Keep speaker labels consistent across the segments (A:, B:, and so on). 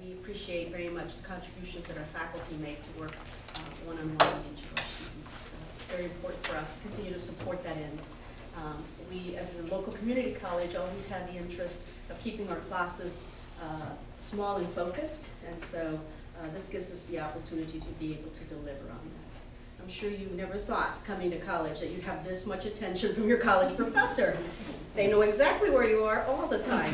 A: we appreciate very much the contributions that our faculty make to work one-on-one with each of our students. It's very important for us to continue to support that end. We, as a local community college, always had the interest of keeping our classes small and focused, and so this gives us the opportunity to be able to deliver on that. I'm sure you never thought, coming to college, that you'd have this much attention from your college professor. They know exactly where you are all the time.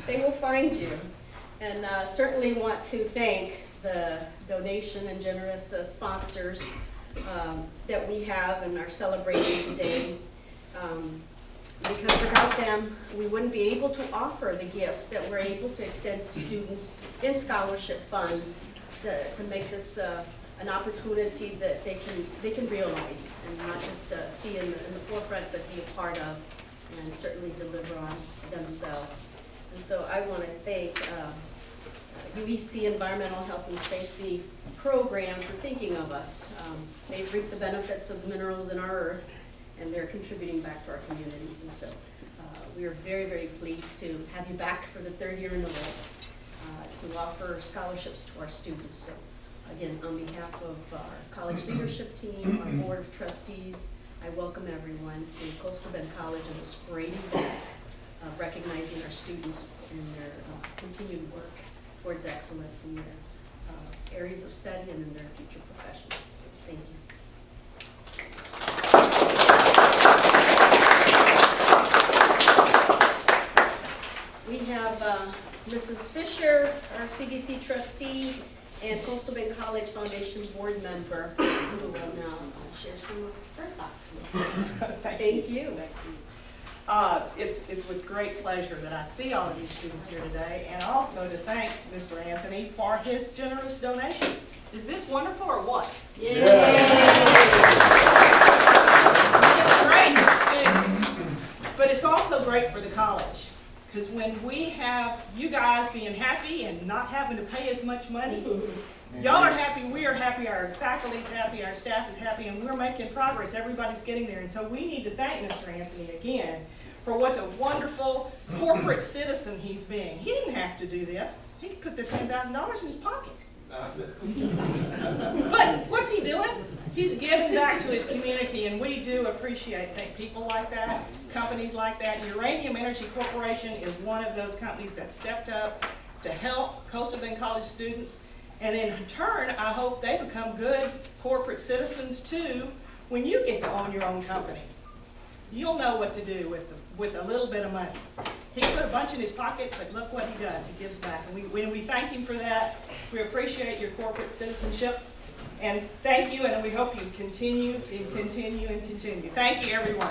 A: They will find you. And certainly want to thank the donation and generous sponsors that we have and are celebrating today. Because without them, we wouldn't be able to offer the gifts that we're able to extend to students in scholarship funds to make this an opportunity that they can realize and not just see in the forefront, but be a part of and certainly deliver on themselves. And so I want to thank UEC Environmental Health and Safety Program for thinking of us. They've reaped the benefits of minerals in our earth, and they're contributing back to our communities. And so we are very, very pleased to have you back for the third year in a row to offer scholarships to our students. So again, on behalf of our college leadership team, our board of trustees, I welcome everyone to Coastal Bend College and this great event of recognizing our students and their continued work towards excellence in their areas of study and in their future professions. Thank you. We have Mrs. Fisher, our CBC trustee, and Coastal Bend College Foundation board member, who will now share some of her thoughts with you. Thank you.
B: It's with great pleasure that I see all of you students here today, and also to thank Mr. Anthony for his generous donation. Is this wonderful or what?
A: Yay!
B: It's great for students, but it's also great for the college. Because when we have you guys being happy and not having to pay as much money, y'all are happy, we are happy, our faculty's happy, our staff is happy, and we're making progress. Everybody's getting there. And so we need to thank Mr. Anthony again for what a wonderful corporate citizen he's being. He didn't have to do this. He could put this $10,000 in his pocket. But what's he doing? He's giving back to his community, and we do appreciate people like that, companies like that. Uranium Energy Corporation is one of those companies that stepped up to help Coastal Bend College students. And in turn, I hope they become good corporate citizens too when you get to own your own company. You'll know what to do with a little bit of money. He put a bunch in his pocket, but look what he does. He gives back. And we thank him for that. We appreciate your corporate citizenship. And thank you, and we hope you continue and continue and continue. Thank you, everyone.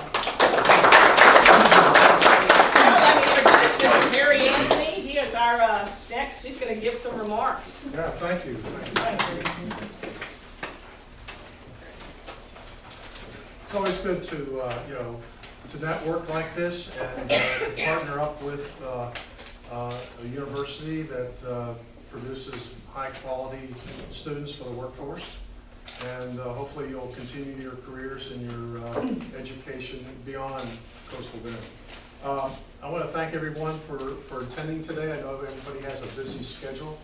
B: Now let me introduce Mr. Harry Anthony. He is our next. He's going to give some remarks.
C: Yeah, thank you.
B: Thank you.
C: It's always good to to network like this and to partner up with a university that produces high-quality students for the workforce. And hopefully you'll continue your careers and your education beyond Coastal Bend. I want to thank everyone for attending today. I know everybody has a busy schedule.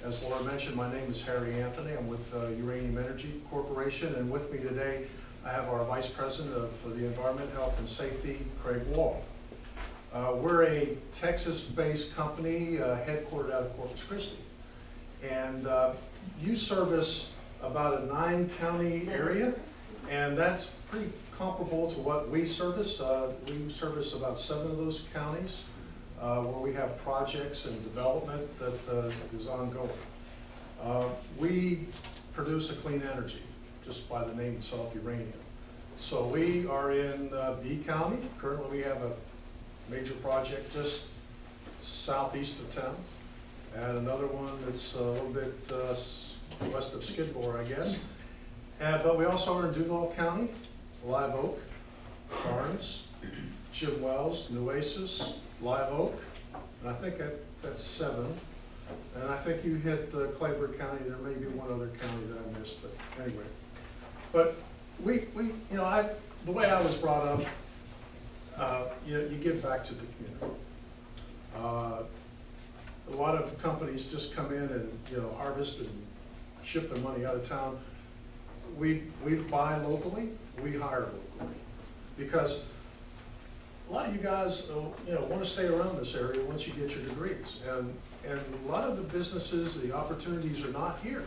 C: As Laura mentioned, my name is Harry Anthony. I'm with Uranium Energy Corporation, and with me today I have our Vice President of the Environment, Health, and Safety, Craig Wall. We're a Texas-based company headquartered out of Corpus Christi. And you service about a 9-county area, and that's pretty comparable to what we service. We service about 7 of those counties where we have projects and development that is ongoing. We produce a clean energy, just by the name itself, uranium. So we are in B County. Currently we have a major project just southeast of town, and another one that's a little bit west of Skidmore, I guess. But we also are in Duval County, Live Oak, Barnes, Jim Wells, Nueces, Live Oak, and I think that's 7. And I think you hit Clayburgh County. There may be one other county that I missed, but anyway. But the way I was brought up, you give back to the community. a lot of companies just come in and, harvest and ship their money out of town. We buy locally, we hire locally. Because a lot of you guys, want to stay around this area once you get your degrees. And a lot of the businesses, the opportunities are not here.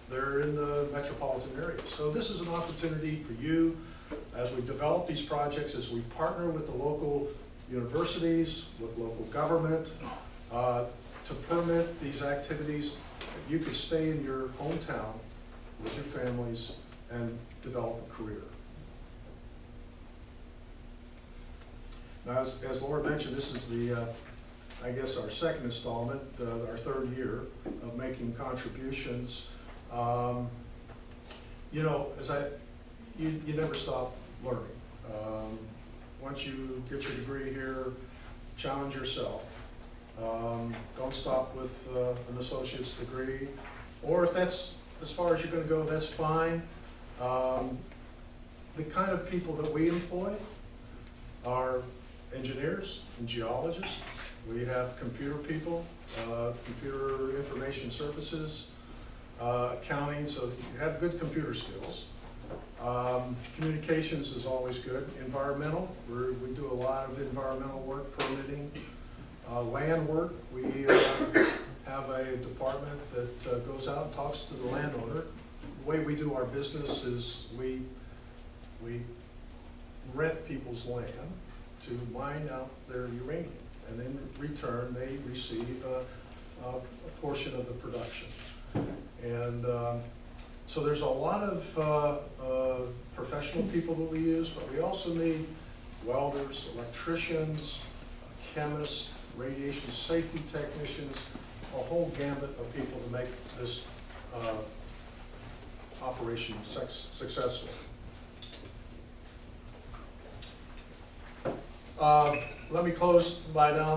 C: They're in the metropolitan area. So this is an opportunity for you as we develop these projects, as we partner with the local universities, with local government, to permit these activities. You can stay in your hometown with your families and develop a career. Now, as Laura mentioned, this is the, I guess, our second installment, our third year of making contributions. You never stop learning. Once you get your degree here, challenge yourself. Don't stop with an associate's degree, or if that's as far as you're going to go, that's fine. The kind of people that we employ are engineers and geologists. We have computer people, computer information services, accounting, so you have good computer skills. Communications is always good. Environmental, we do a lot of environmental work, permitting. Land work, we have a department that goes out and talks to the landowner. The way we do our business is we rent people's land to mine out their uranium, and in return they receive a portion of the production. And so there's a lot of professional people that we use, but we also need welders, electricians, chemists, radiation safety technicians, a whole gamut of people to make this operation successful. Let me close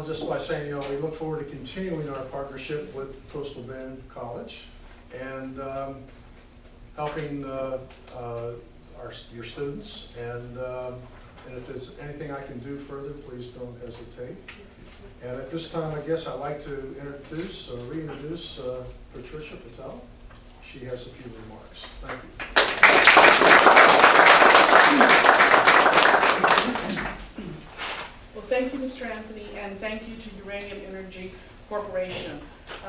C: just by saying, we look forward to continuing our partnership with Coastal Bend College and helping your students. And if there's anything I can do further, please don't hesitate. And at this time, I guess I'd like to reintroduce Patricia Patel. She has a few remarks. Thank you.
D: Well, thank you, Mr. Anthony, and thank you to Uranium Energy Corporation.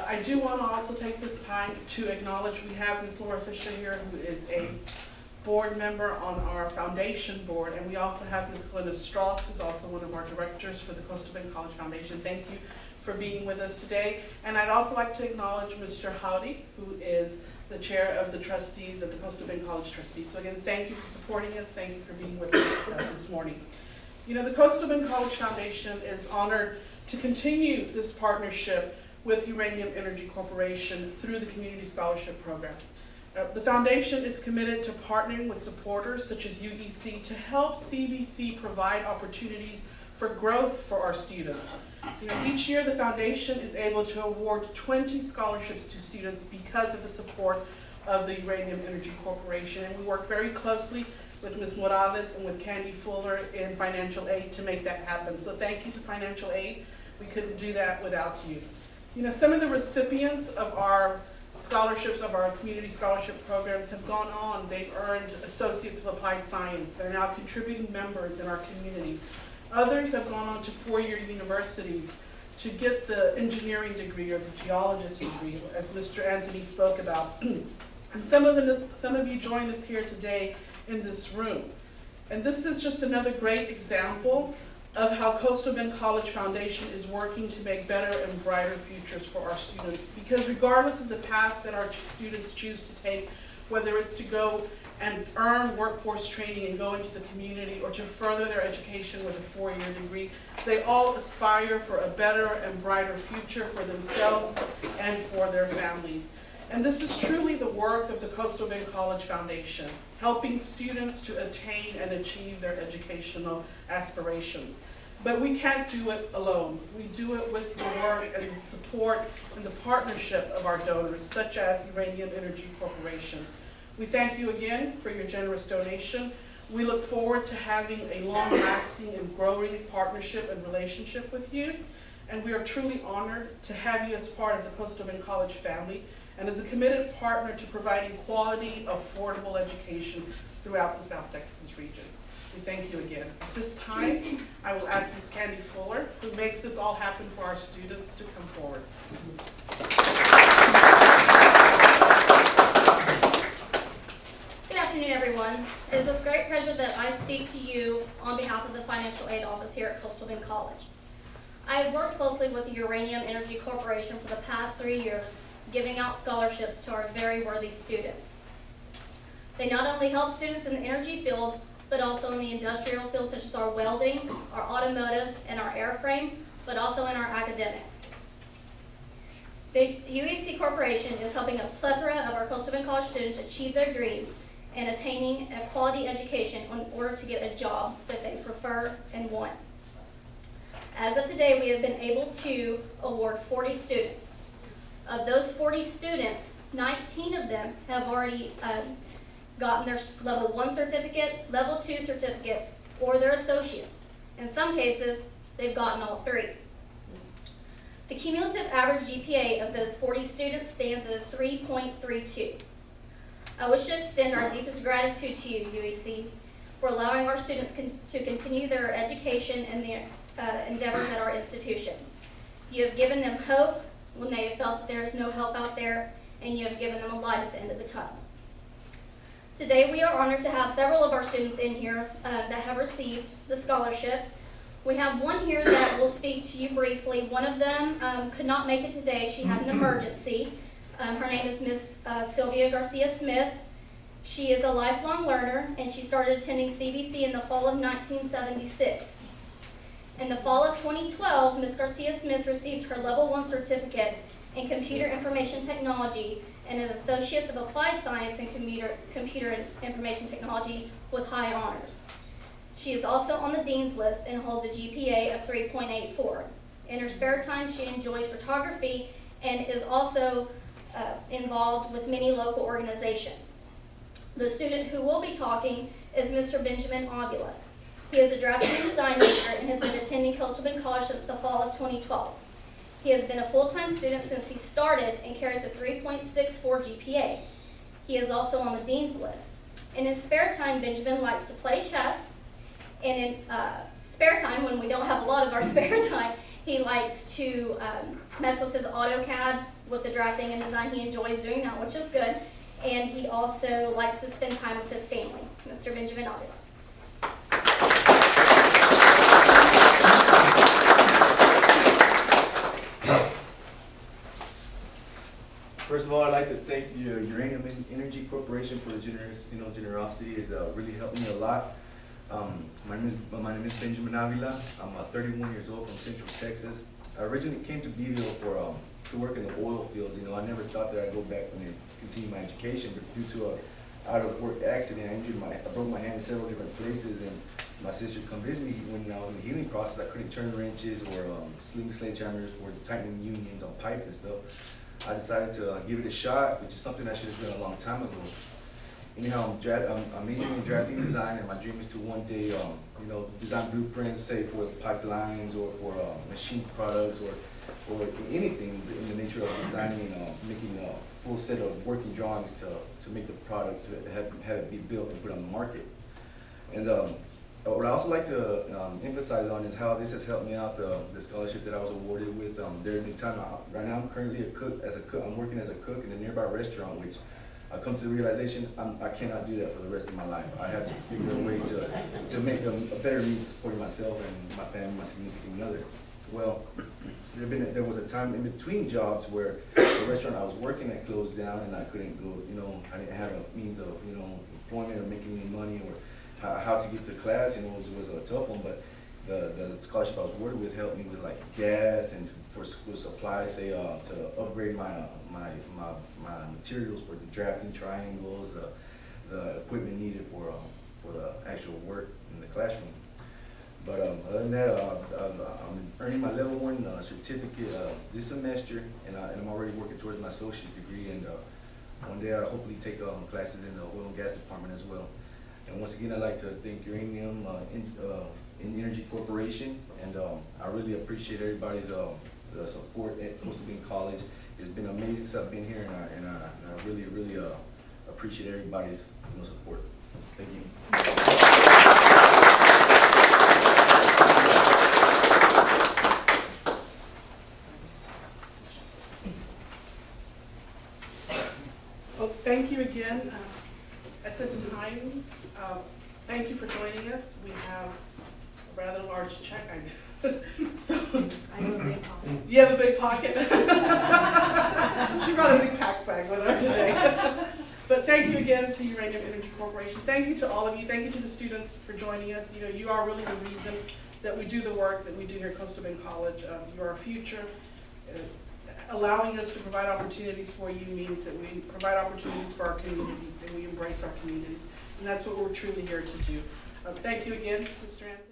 D: I do want to also take this time to acknowledge we have Ms. Laura Fisher here, who is a board member on our foundation board, and we also have Ms. Glenda Strauss, who's also one of our directors for the Coastal Bend College Foundation. Thank you for being with us today. And I'd also like to acknowledge Mr. Howdy, who is the chair of the trustees of the Coastal Bend College Trustees. So again, thank you for supporting us. Thank you for being with us this morning. The Coastal Bend College Foundation is honored to continue this partnership with Uranium Energy Corporation through the Community Scholarship Program. The foundation is committed to partnering with supporters such as UEC to help CBC provide opportunities for growth for our students. Each year the foundation is able to award 20 scholarships to students because of the support of the Uranium Energy Corporation, and we work very closely with Ms. Morales and with Candy Fuller in financial aid to make that happen. So thank you to financial aid. We couldn't do that without you. Some of the recipients of our scholarships, of our community scholarship programs, have gone on. They've earned Associates of Applied Science. They're now contributing members in our community. Others have gone on to four-year universities to get the engineering degree or the geologist degree, as Mr. Anthony spoke about. And some of you joined us here today in this room. And this is just another great example of how Coastal Bend College Foundation is working to make better and brighter futures for our students. Because regardless of the path that our students choose to take, whether it's to go and earn workforce training and go into the community, or to further their education with a four-year degree, they all aspire for a better and brighter future for themselves and for their families. And this is truly the work of the Coastal Bend College Foundation, helping students to attain and achieve their educational aspirations. But we can't do it alone. We do it with the work and the support and the partnership of our donors, such as Uranium Energy Corporation. We thank you again for your generous donation. We look forward to having a long-lasting and growing partnership and relationship with you. and we are truly honored to have you as part of the Coastal Bend College family and as a committed partner to providing quality, affordable education throughout the South Texas region. We thank you again. At this time, I will ask Ms. Candy Fuller, who makes this all happen for our students, to come forward.
E: Good afternoon, everyone. It is with great pleasure that I speak to you on behalf of the Financial Aid Office here at Coastal Bend College. I have worked closely with the Uranium Energy Corporation for the past 3 years, giving out scholarships to our very worthy students. They not only help students in the energy field, but also in the industrial field, such as our welding, our automotive, and our airframe, but also in our academics. The UEC Corporation is helping a plethora of our Coastal Bend College students achieve their dreams and attaining a quality education in order to get a job that they prefer and want. As of today, we have been able to award 40 students. Of those 40 students, 19 of them have already gotten their level 1 certificate, level 2 certificates, or their associates. In some cases, they've gotten all 3. The cumulative average GPA of those 40 students stands at a 3.32. I wish to extend our deepest gratitude to you, UEC, for allowing our students to continue their education and their endeavors at our institution. You have given them hope when they have felt that there is no help out there, and you have given them a light at the end of the tunnel. Today, we are honored to have several of our students in here that have received the scholarship. We have one here that will speak to you briefly. One of them could not make it today. She had an emergency. Her name is Miss Sylvia Garcia Smith. She is a lifelong learner, and she started attending CBC in the fall of 1976. In the fall of 2012, Ms. Garcia Smith received her level 1 certificate in Computer Information Technology and an Associates of Applied Science in Computer Information Technology with high honors. She is also on the Dean's List and holds a GPA of 3.84. In her spare time, she enjoys photography and is also involved with many local organizations. The student who will be talking is Mr. Benjamin Avila. He is a drafting and design major and has been attending Coastal Bend College since the fall of 2012. He has been a full-time student since he started and carries a 3.64 GPA. He is also on the Dean's List. In his spare time, Benjamin likes to play chess, and in spare time, when we don't have a lot of our spare time, he likes to mess with his AutoCAD with the drafting and design. He enjoys doing that, which is good. And he also likes to spend time with his family. Mr. Benjamin Avila.
F: First of all, I'd like to thank the Uranium Energy Corporation for the generosity. It's really helped me a lot. My name is Benjamin Avila. I'm 31 years old from Central Texas. I originally came to Beeville to work in the oil fields. I never thought that I'd go back and continue my education, but due to an out-of-work accident, I broke my hand in several different places, and my sister come visit me when I was in the healing process. I couldn't turn wrenches or sling sledgehammers for tightening unions on pipes and stuff. I decided to give it a shot, which is something I should have done a long time ago. Anyhow, I'm majoring in drafting design, and my dream is to one day, design blueprints, say for pipelines or for machine products or anything in the nature of designing, making a full set of working drawings to make the product, to have it be built and put on the market. And what I also like to emphasize on is how this has helped me out, the scholarship that I was awarded with during the time. Right now I'm currently a cook. I'm working as a cook in a nearby restaurant, which I come to the realization I cannot do that for the rest of my life. I have to figure a way to make a better means supporting myself and my family, my significant other. Well, there was a time in between jobs where the restaurant I was working at closed down and I couldn't go, I didn't have a means of, employment or making any money or how to get to class, it was a tough one, but the scholarship I was awarded with helped me with like gas and for school supplies, say to upgrade my materials for the drafting triangles, the equipment needed for the actual work in the classroom. But other than that, I'm earning my level 1 certificate this semester, and I'm already working towards my associate's degree, and one day I'll hopefully take classes in the oil and gas department as well. And once again, I'd like to thank Uranium in Energy Corporation, and I really appreciate everybody's the support at Coastal Bend College. It's been amazing since I've been here, and I really, really appreciate everybody's support. Thank you.
D: Well, thank you again. At this time, thank you for joining us. We have a rather large check. So,
A: I have a big pocket.
D: you have a big pocket? She brought a big pack bag with her today. But thank you again to Uranium Energy Corporation. Thank you to all of you. Thank you to the students for joining us. You know, you are really the reason that we do the work that we do here at Coastal Bend College. You are our future. Allowing us to provide opportunities for you means that we provide opportunities for our communities and we embrace our communities. And that's what we're truly here to do. Thank you again, Mr. Anthony.